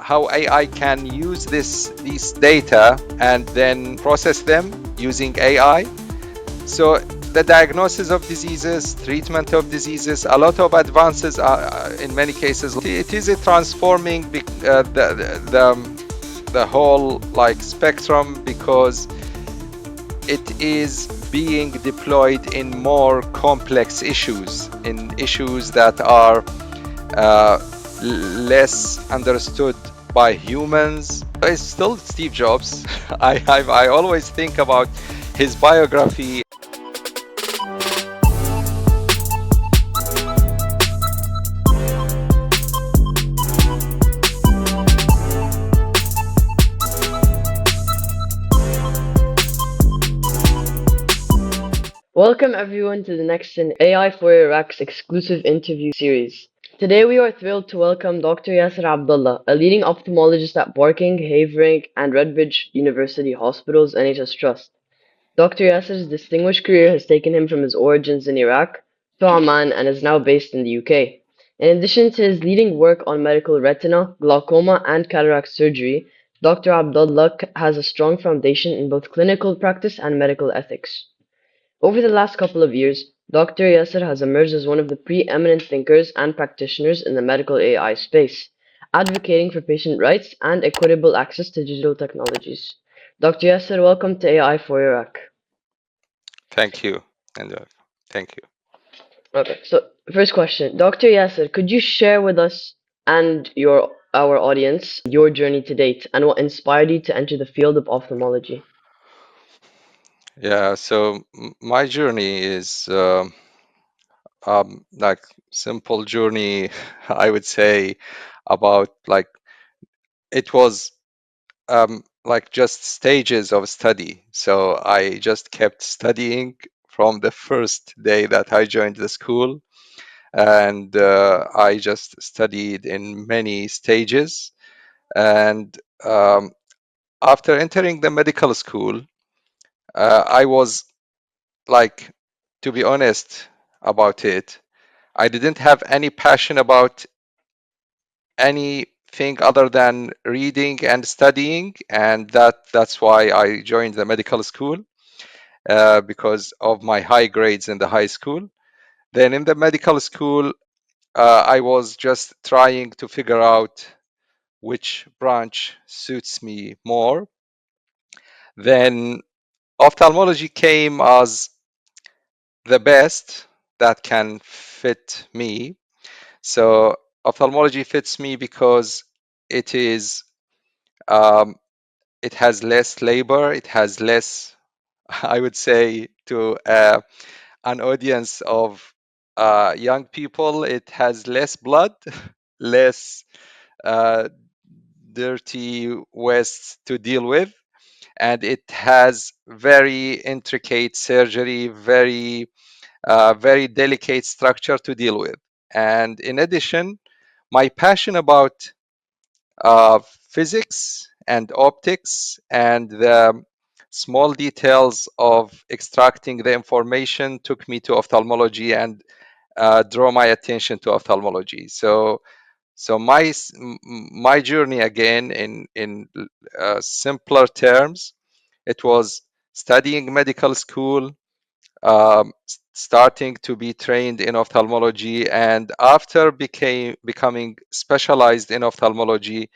how AI can use these data and then process them using AI. So the diagnosis of diseases, treatment of diseases, a lot of advances are, in many cases. It is a transforming the whole like spectrum, because it is being deployed in more complex issues, in issues that are less understood by humans. It's still Steve Jobs. I always think about his biography. Welcome everyone to the next in AI4Iraq's exclusive interview series. Today we are thrilled to welcome Dr. Yasser Abdullah, a leading ophthalmologist at Barking, Havering, and Redbridge University Hospitals NHS Trust. Dr. Yasser's distinguished career has taken him from his origins in Iraq to Oman and is now based in the UK. In addition to his leading work on medical retina, glaucoma, and cataract surgery, Dr. Abdullah has a strong foundation in both clinical practice and medical ethics. Over the last couple of years, Dr. Yasser has emerged as one of the preeminent thinkers and practitioners in the medical AI space, advocating for patient rights and equitable access to digital technologies. Dr. Yasser, welcome to AI for Iraq. Thank you, and thank you. Okay, so first question, Dr. Yasser, could you share with us and our audience your journey to date and what inspired you to enter the field of ophthalmology? Yeah, so my journey is like simple journey, I would say, about like it was like just stages of study. So I just kept studying from the first day that I joined the school, and I just studied in many stages. And after entering the medical school, I was like, to be honest about it, I didn't have any passion about anything other than reading and studying, and that's why I joined the medical school, because of my high grades in the high school. Then in the medical school, I was just trying to figure out which branch suits me more. Then ophthalmology came as the best that can fit me. So ophthalmology fits me because it is um, it has less labor, it has less, I would say, to an audience of young people, it has less blood, less uh, dirty waste to deal with, and it has very intricate surgery, very delicate structure to deal with. And in addition, my passion about physics and optics and the small details of extracting the information took me to ophthalmology and draw my attention to ophthalmology. So my journey, again, in simpler terms, it was studying medical school, starting to be trained in ophthalmology, and after becoming specialized in ophthalmology,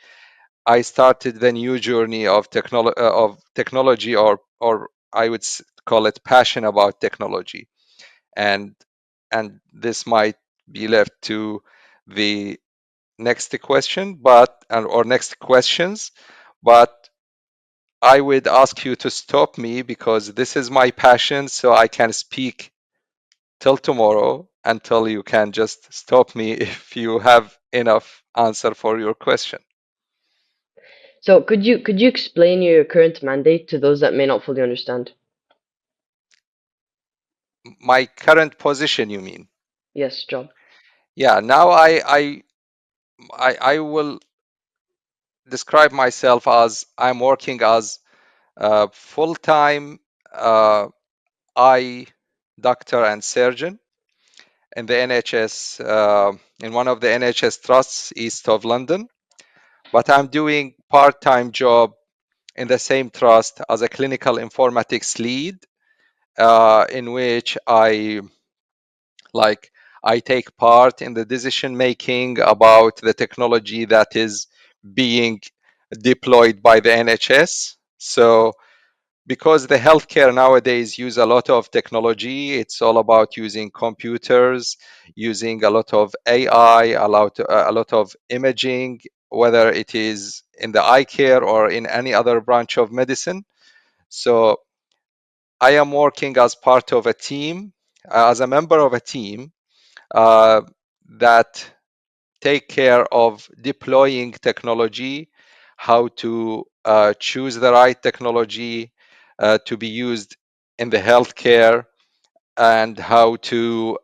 I started the new journey of technology, or I would call it passion about technology, and this might be left to the next question, or next questions, but I would ask you to stop me because this is my passion, so I can speak till tomorrow until you can just stop me if you have enough answer for your question. So could you explain your current mandate to those that may not fully understand? My current position, you mean? Yes, job. Yeah, now I will describe myself as I'm working as a full-time eye doctor and surgeon in the NHS, in one of the NHS trusts east of London. but I'm doing part-time job in the same trust as a clinical informatics lead, in which like I take part in the decision making about the technology that is being deployed by the NHS. So because the healthcare nowadays use a lot of technology, it's all about using computers, using a lot of AI, a lot of imaging, whether it is in the eye care or in any other branch of medicine. So I am working as part of a team, as a member of a team uh, that take care of deploying technology, how to choose the right technology to be used in the healthcare, and how to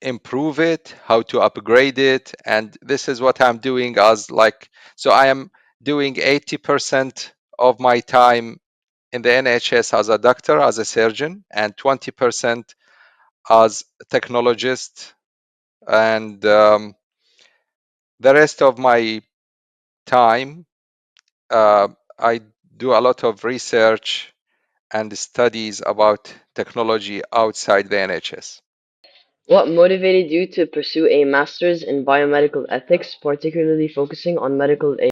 improve it, how to upgrade it. And this is what I'm doing as like, so I am doing 80% of my time in the NHS as a doctor, as a surgeon, and 20% as a technologist. And the rest of my time, uh, I do a lot of research and studies about technology outside the NHS. What motivated you to pursue a master's in biomedical ethics, particularly focusing on medical aid?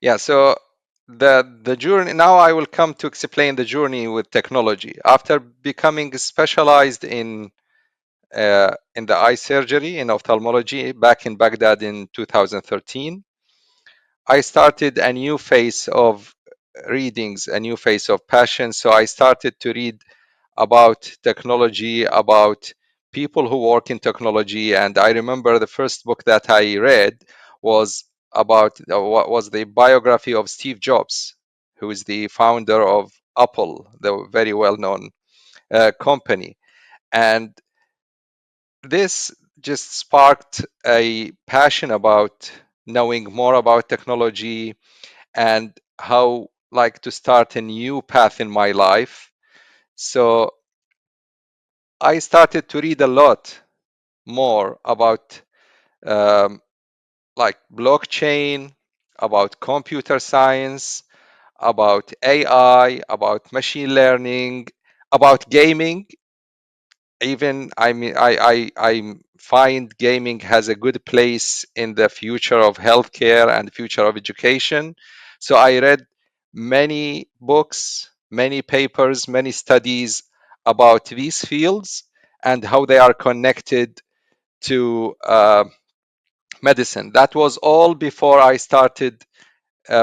Yeah, so the journey, now I will come to explain the journey with technology. After becoming specialized in the eye surgery in ophthalmology back in Baghdad in 2013, I started a new phase of readings, a new phase of passion. So I started to read about technology, about people who work in technology. And I remember the first book that I read was about what was the biography of Steve Jobs, who is the founder of Apple, the very well-known company. And this just sparked a passion about knowing more about technology and how like to start a new path in my life. So I started to read a lot more about um, like blockchain, about computer science, about AI, about machine learning, about gaming. Even I find gaming has a good place in the future of healthcare and future of education. So I read many books, many papers, many studies about these fields and how they are connected to medicine. That was all before I started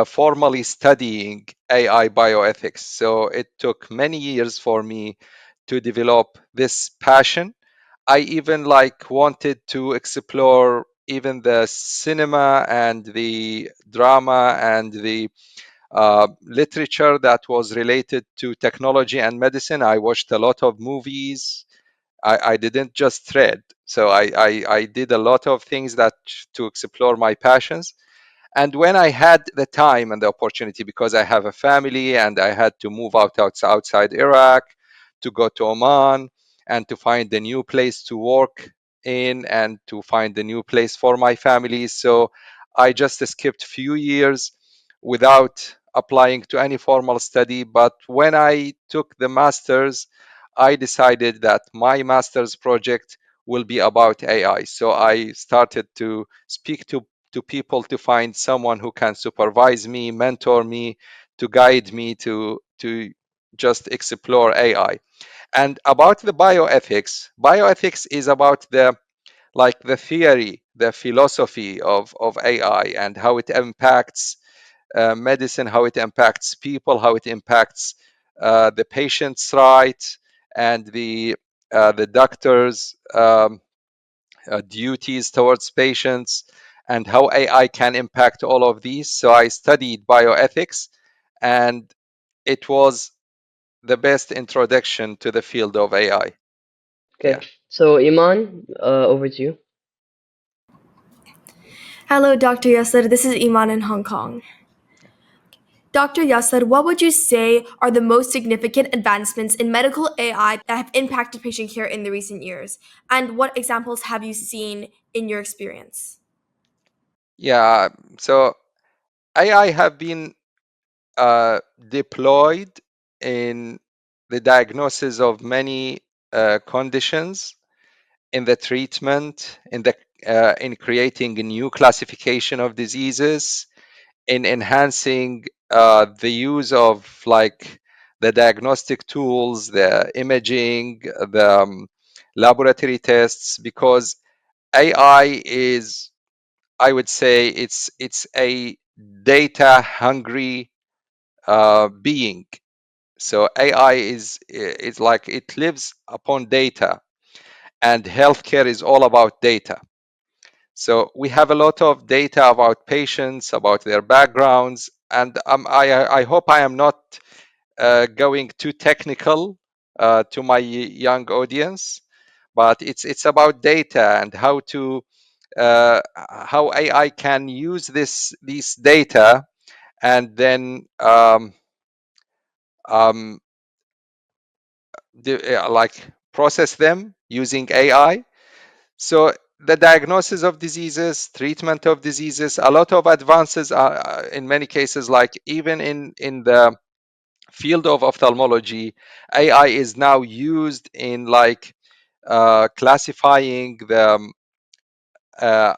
formally studying AI bioethics. So it took many years for me to develop this passion. I even like wanted to explore even the cinema and the drama and the literature that was related to technology and medicine. I watched a lot of movies. I didn't just read. So I did a lot of things that to explore my passions. And when I had the time and the opportunity, because I have a family and I had to move outside Iraq to go to Oman and to find a new place to work in and to find a new place for my family. So I just skipped few years without applying to any formal study. But when I took the master's, I decided that my master's project will be about AI. So I started to speak to people to find someone who can supervise me, mentor me, to guide me to just explore AI. And about the bioethics is about the like the theory, the philosophy of AI and how it impacts medicine, how it impacts people, how it impacts the patient's right and the doctor's duties towards patients and how AI can impact all of these. So I studied bioethics, and it was the best introduction to the field of AI. Okay, Yeah. so Iman, over to you. Hello, Dr. Yasser. This is Iman in Hong Kong. Dr. Yasser, what would you say are the most significant advancements in medical AI that have impacted patient care in the recent years? And what examples have you seen in your experience? Yeah, so AI have been deployed in the diagnosis of many conditions, in the treatment, in creating a new classification of diseases, in enhancing the use of like the diagnostic tools, the imaging, the laboratory tests, because AI is, I would say, it's a data hungry being. So AI is like it lives upon data, and healthcare is all about data. So we have a lot of data about patients, about their backgrounds, and I hope I am not going too technical to my young audience, but it's about data and how AI can use these data and then um, like process them using AI. So the diagnosis of diseases, treatment of diseases, a lot of advances are in many cases, like even in the field of ophthalmology, AI is now used in like classifying the uh,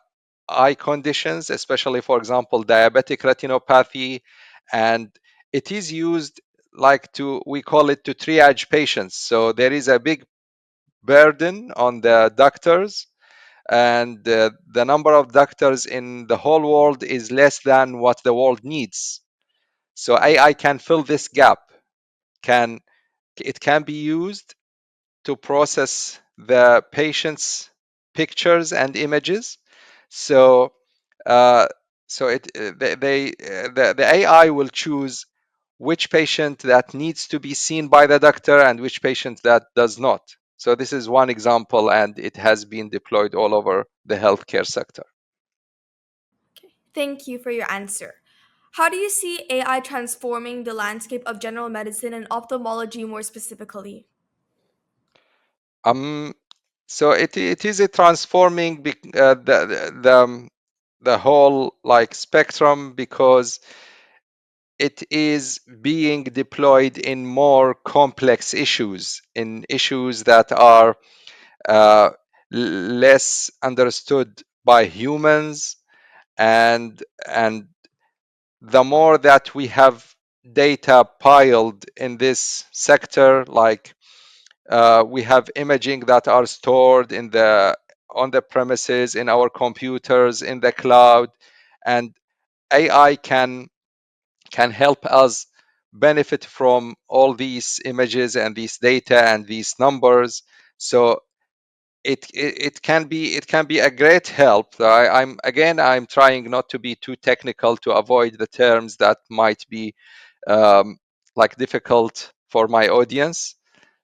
eye conditions, especially, for example, diabetic retinopathy, and it is used like we call it to triage patients. So there is a big burden on the doctors, and the number of doctors in the whole world is less than what the world needs. So AI can fill this gap. Can It can be used to process the patient's pictures and images. So uh, so the AI will choose which patient that needs to be seen by the doctor and which patient that does not. So this is one example, and it has been deployed all over the healthcare sector. Okay. Thank you for your answer. How do you see AI transforming the landscape of general medicine and ophthalmology more specifically? Um, so it is a transforming the whole like spectrum, because it is being deployed in more complex issues, in issues that are uh, less understood by humans, and the more that we have data piled in this sector, like we have imaging that are stored on the premises, in our computers, in the cloud, and AI can help us benefit from all these images and these data and these numbers. So it can be a great help. I'm trying not to be too technical to avoid the terms that might be um, like difficult for my audience.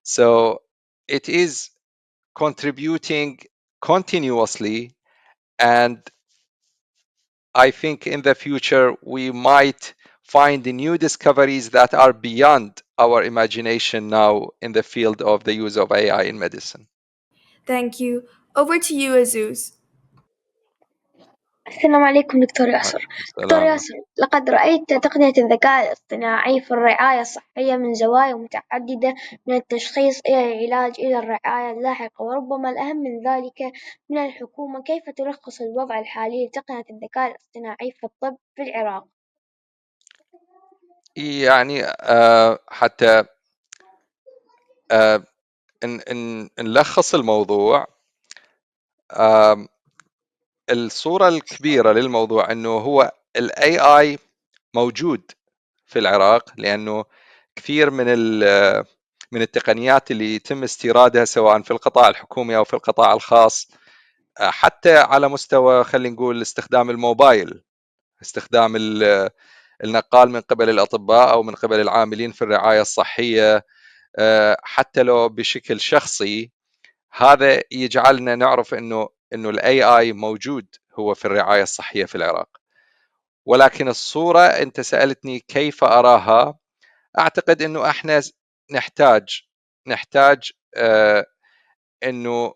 So it is contributing continuously, and I think in the future we might find new discoveries that are beyond our imagination now in the field of the use of AI in medicine. Thank you. Over to you, Azuz. السلام عليكم دكتور ياسر. وعليكم دكتور السلام. ياسر، لقد رأيت تقنية الذكاء الاصطناعي في الرعاية الصحية من زوايا متعددة، من التشخيص إلى العلاج إلى الرعاية اللاحقة، وربما الأهم من ذلك من الحكومة. كيف تلخص الوضع الحالي لتقنية الذكاء الاصطناعي في الطب في العراق؟ يعني حتى آه، نلخص الموضوع. الصورة الكبيرة للموضوع انه هو الاي اي موجود في العراق، لانه كثير من التقنيات اللي يتم استيرادها سواء في القطاع الحكومي او في القطاع الخاص، حتى على مستوى خلينا نقول استخدام الموبايل، استخدام النقال من قبل الاطباء او من قبل العاملين في الرعايه الصحيه، حتى لو بشكل شخصي، هذا يجعلنا نعرف انه الاي اي موجود هو في الرعايه الصحيه في العراق. ولكن الصوره انت سالتني كيف اراها، اعتقد انه احنا نحتاج انه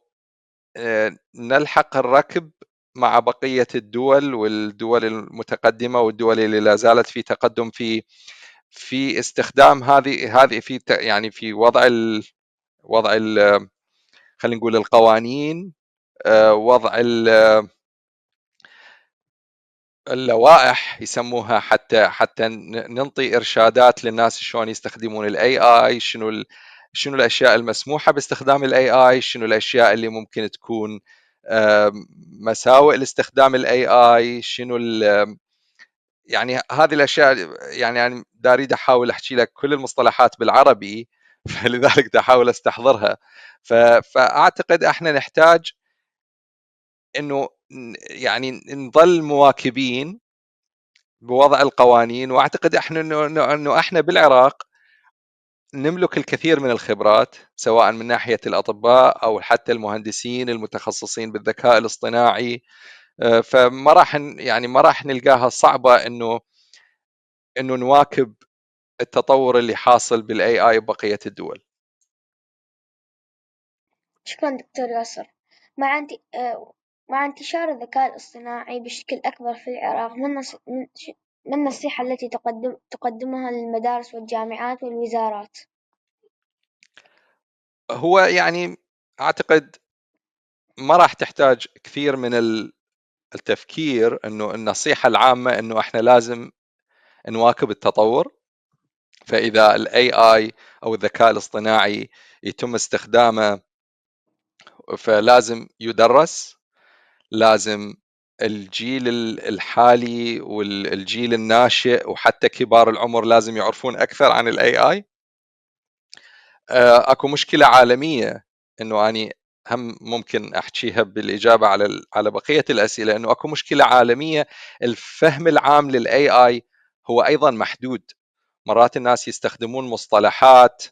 نلحق الركب مع بقية الدول والدول المتقدمة والدول اللي لا زالت في تقدم في استخدام هذه في يعني في وضع خلينا نقول القوانين، وضع اللوائح يسموها، حتى ننطي ارشادات للناس شلون يستخدمون الاي اي، شنو الاشياء المسموحه باستخدام الاي اي، شنو الاشياء اللي ممكن تكون مساوئ لاستخدام الاي اي، شنو يعني هذه الاشياء. يعني دا اريد احاول احكي لك كل المصطلحات بالعربي فلذلك دا احاول استحضرها. فاعتقد احنا نحتاج انه يعني نظل مواكبين بوضع القوانين، واعتقد احنا انه احنا بالعراق نملك الكثير من الخبرات، سواء من ناحيه الاطباء او حتى المهندسين المتخصصين بالذكاء الاصطناعي. فما راح يعني ما راح نلقاها صعبه انه نواكب التطور اللي حاصل بالاي اي ببقيه الدول. شكرا دكتور ياسر. مع انت... مع انتشار الذكاء الاصطناعي بشكل أكبر في العراق، ما النصيحة التي تقدمها للمدارس والجامعات والوزارات؟ هو يعني اعتقد ما راح تحتاج كثير من التفكير، انه النصيحه العامه انه احنا لازم نواكب التطور. فاذا الاي اي او الذكاء الاصطناعي يتم استخدامه، فلازم يدرس، لازم الجيل الحالي والجيل الناشئ وحتى كبار العمر لازم يعرفون اكثر عن الاي اي. اكو مشكله عالميه انه اني هم ممكن احكيها بالاجابه على بقيه الاسئله، انه اكو مشكله عالميه. الفهم العام للاي اي هو ايضا محدود. مرات الناس يستخدمون مصطلحات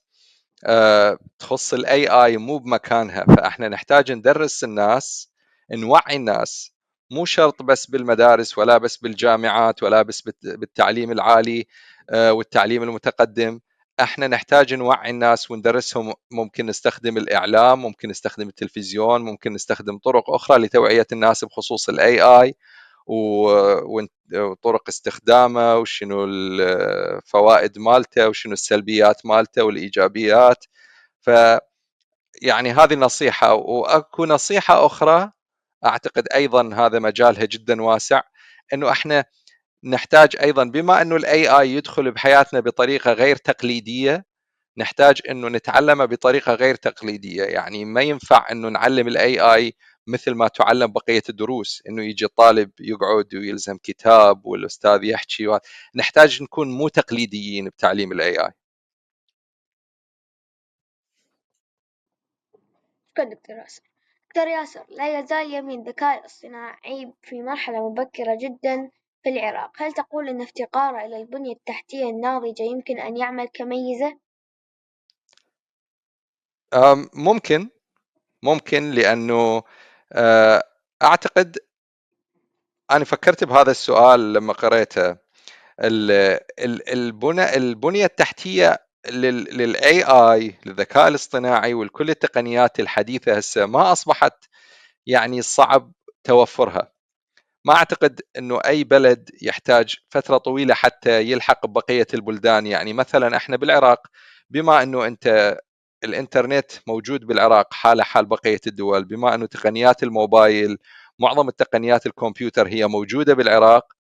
تخص الاي اي مو بمكانها، فاحنا نحتاج ندرس الناس، نوعي الناس، مو شرط بس بالمدارس ولا بس بالجامعات ولا بس بالتعليم العالي والتعليم المتقدم. احنا نحتاج نوعي الناس وندرسهم. ممكن نستخدم الاعلام، ممكن نستخدم التلفزيون، ممكن نستخدم طرق اخرى لتوعية الناس بخصوص الاي اي وطرق استخدامه وشنو الفوائد مالته وشنو السلبيات مالته والايجابيات. ف يعني هذه نصيحة، واكو نصيحة اخرى اعتقد ايضا هذا مجالها جدا واسع، انه احنا نحتاج ايضا، بما انه الاي اي يدخل بحياتنا بطريقة غير تقليدية، نحتاج انه نتعلمه بطريقة غير تقليدية. يعني ما ينفع انه نعلم الاي اي مثل ما تعلم بقية الدروس، انه يجي الطالب يقعد ويلزم كتاب والاستاذ يحكي نحتاج نكون مو تقليديين بتعليم الاي اي. شكرا دكتور ياسر. دكتور ياسر، لا يزال يمي الذكاء الاصطناعي في مرحلة مبكرة جدا في العراق، هل تقول أن افتقاره إلى البنية التحتية الناضجة يمكن أن يعمل كميزة؟ ممكن لانه اعتقد انا فكرت بهذا السؤال لما قريته. البنيه التحتيه للاي اي، للذكاء الاصطناعي ولكل التقنيات الحديثه هسه ما اصبحت يعني صعب توفرها. ما اعتقد انه اي بلد يحتاج فتره طويله حتى يلحق ببقيه البلدان. يعني مثلا احنا بالعراق، بما انه انت الانترنت موجود بالعراق حاله حال بقيه الدول، بما انه تقنيات الموبايل، معظم التقنيات الكمبيوتر هي موجوده بالعراق،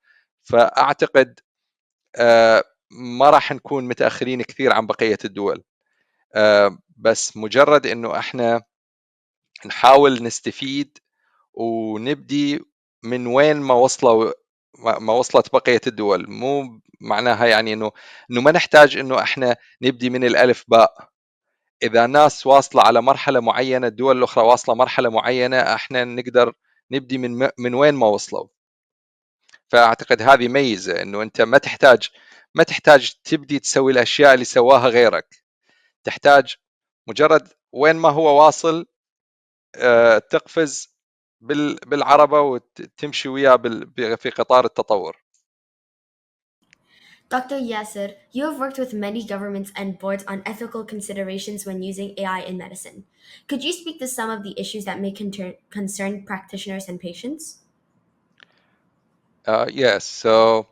فاعتقد ما راح نكون متاخرين كثير عن بقيه الدول. بس مجرد انه احنا نحاول نستفيد ونبدي من وين ما وصلت بقية الدول. مو معناها يعني انه ما نحتاج انه احنا نبدي من الالف باء. اذا ناس واصلة على مرحلة معينة، الدول الاخرى واصلة مرحلة معينة، احنا نقدر نبدي من وين ما وصلوا. فاعتقد هذه ميزة، انه انت ما تحتاج تبدي تسوي الاشياء اللي سواها غيرك. تحتاج مجرد وين ما هو واصل تقفز بالعربة وتمشي وياه في قطار التطور. Dr. Yasser, you have worked with many governments and boards on ethical considerations when using AI in medicine. Could you speak to some of the issues that may concern practitioners and patients? Yes. So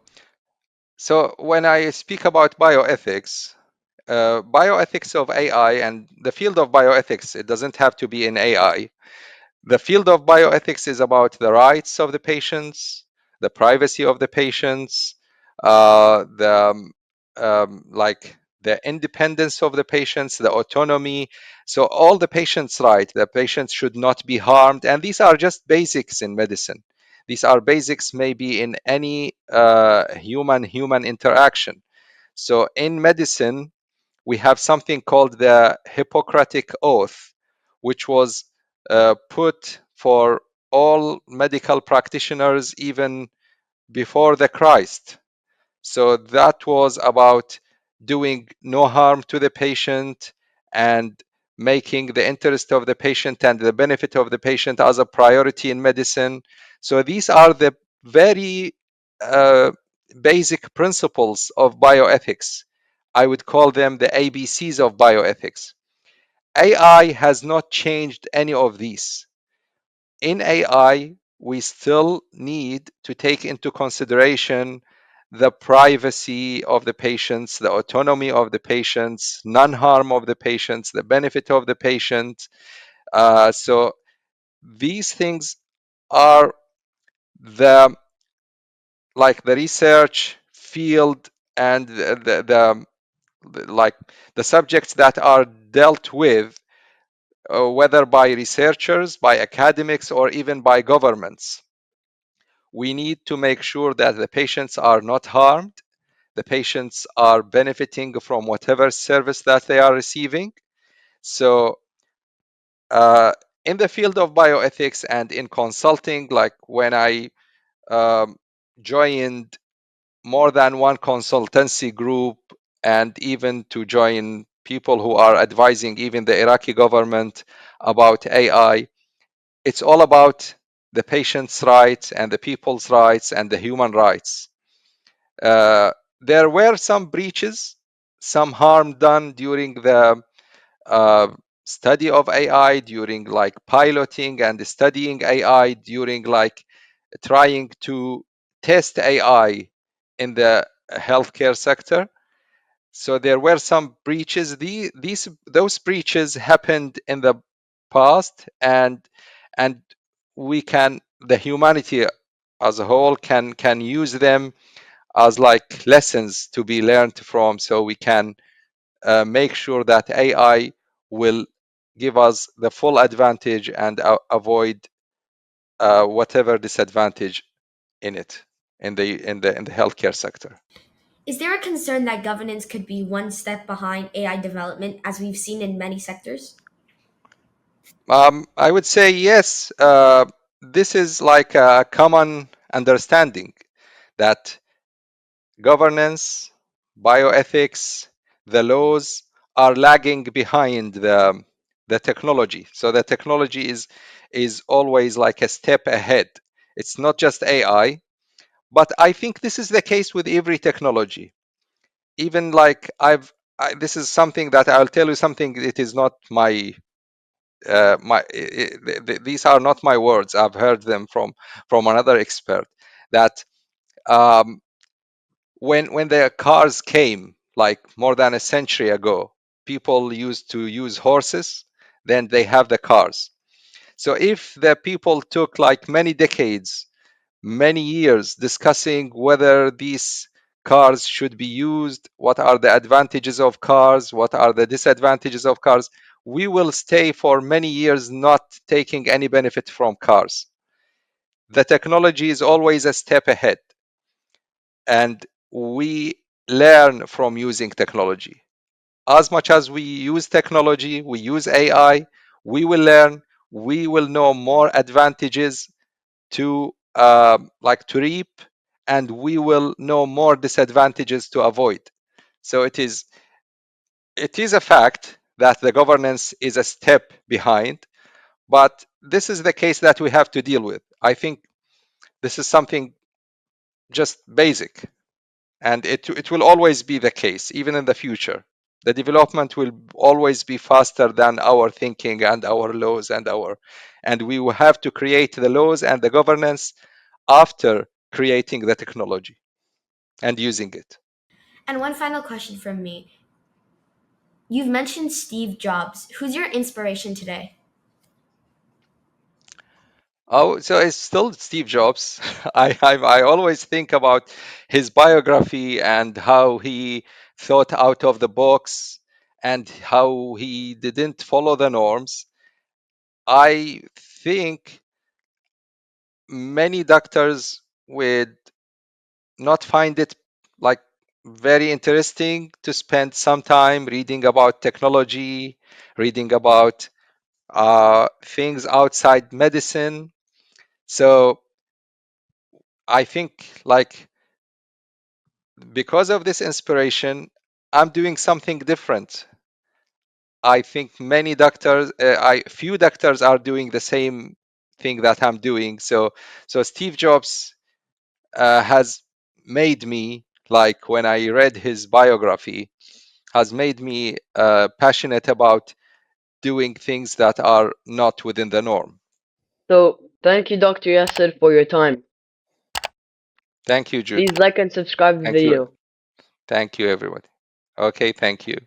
when I speak about bioethics, bioethics of AI and the field of bioethics, it doesn't have to be in AI. The field of bioethics is about the rights of the patients, the privacy of the patients, like the independence of the patients, the autonomy. So all the patients' right, the patients should not be harmed, and these are just basics in medicine. These are basics maybe in any human interaction. So in medicine, we have something called the Hippocratic Oath, which was put for all medical practitioners even before the Christ. So that was about doing no harm to the patient and making the interest of the patient and the benefit of the patient as a priority in medicine. So these are the very uh, basic principles of bioethics. I would call them the ABCs of bioethics. AI has not changed any of these. In AI, we still need to take into consideration the privacy of the patients, the autonomy of the patients, non-harm of the patients, the benefit of the patient. So these things are the like the research field and like the subjects that are dealt with, whether by researchers, by academics, or even by governments. We need to make sure that the patients are not harmed, the patients are benefiting from whatever service that they are receiving. So, in the field of bioethics and in consulting, like when I um, joined more than one consultancy group and even to join people who are advising even the Iraqi government about AI, it's all about the patient's rights and the people's rights and the human rights. Uh, there were some breaches, some harm done during the uh, study of AI, during like piloting and studying AI, during like trying to test AI in the healthcare sector. So there were some breaches. Those breaches happened in the past, and we can, the humanity as a whole can use them as like lessons to be learned from, so we can make sure that AI will give us the full advantage and avoid whatever disadvantage in it in the healthcare sector. Is there a concern that governance could be one step behind AI development, as we've seen in many sectors? I would say yes. This is like a common understanding that governance, bioethics, the laws are lagging behind the technology. So the technology is always like a step ahead. It's not just AI, but I think this is the case with every technology. Even like this is something that I'll tell you something. It is not my these are not my words. I've heard them from another expert that um, when the cars came like more than a century ago, people used to use horses, then they have the cars. So if the people took like many decades, many years discussing whether these cars should be used, what are the advantages of cars, what are the disadvantages of cars, we will stay for many years not taking any benefit from cars. The technology is always a step ahead, and we learn from using technology. As much as we use technology, we use AI, we will learn, we will know more advantages to like to reap, and we will know more disadvantages to avoid. So it is a fact that the governance is a step behind, but this is the case that we have to deal with. I think this is something just basic, and it will always be the case even in the future. The development will always be faster than our thinking and our laws and we will have to create the laws and the governance after creating the technology and using it. And one final question from me. You've mentioned Steve Jobs. Who's your inspiration today? Oh, so it's still Steve Jobs. I always think about his biography and how he thought out of the box and how he didn't follow the norms. I think many doctors would not find it like very interesting to spend some time reading about technology, reading about things outside medicine. So I think like because of this inspiration, I'm doing something different. I think many doctors, few doctors are doing the same thing that I'm doing. So Steve Jobs has made me like when I read his biography, has made me passionate about doing things that are not within the norm. So, thank you, Dr. Yasser, for your time. Thank you, Jude. Please like and subscribe the Thank you. video. Thank you, everybody. Okay, thank you.